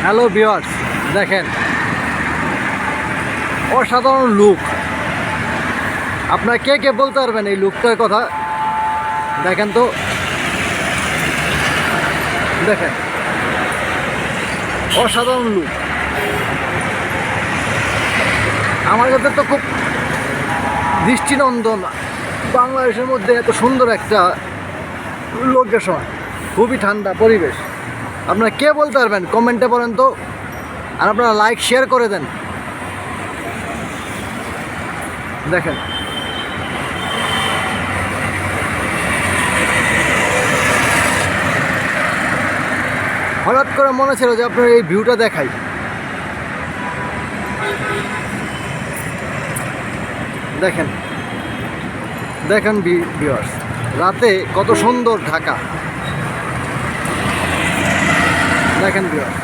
Hello viewers, দেখেন অসাধারণ look. আপনারা কে কে বলতে পারবেন এই লুকটার কথা? দেখেন তো, দেখেন অসাধারণ লুক। আমার কাছে তো খুব দৃষ্টিনন্দন, বাংলাদেশের মধ্যে এত সুন্দর একটা লোকেশন, খুবই ঠান্ডা পরিবেশ। আপনারা কে বলতে পারবেন কমেন্টে বলেন তো, আর আপনারা লাইক শেয়ার করে দেন। দেখেন হঠাৎ করে মনে ছিল যে আপনার এই ভিউটা দেখাই। দেখেন দেখেন ভিউয়ার্স, রাতে কত সুন্দর ঢাকা। দেখেন ভিউয়ার্স,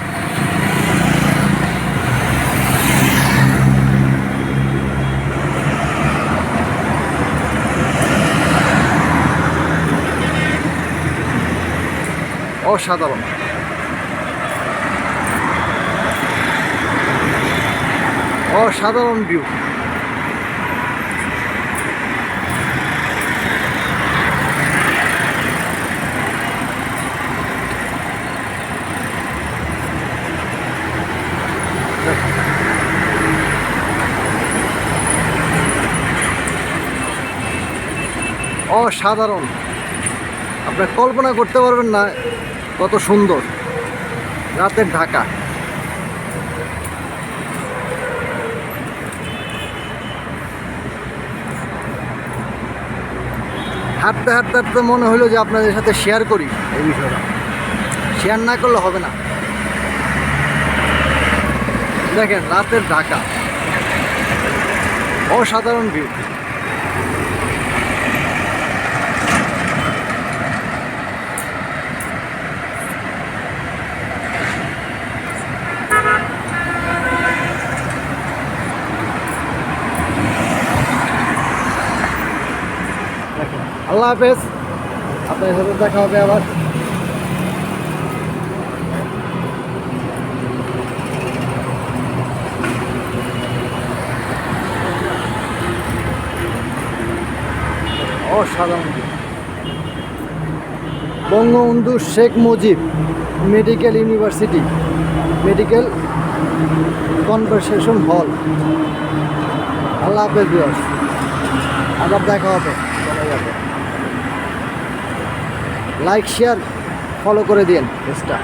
অসাধারণ। অসাধারণ ভিউ। অসাধারণ, আপনারা কল্পনা করতে পারবেন না কত সুন্দর রাতের ঢাকা। হাঁটতে হাঁটতে হাঁটতে মনে হলো যে আপনাদের সাথে শেয়ার করি এই বিষয়টা। শেয়ার না করলে হবে না। দেখেন রাতের ঢাকা, অসাধারণ ভিউ। আল্লাহ হাফেজ, আপনাদের সাথে দেখা হবে আবার। অসাধারণ। Bangabandhu Sheikh Mujib medical university, medical conversation হল। আল্লাহ হাফেজ ভিউয়ার্স, আবার দেখা হবে। লাইক শেয়ার ফলো করে দিন পেজটা।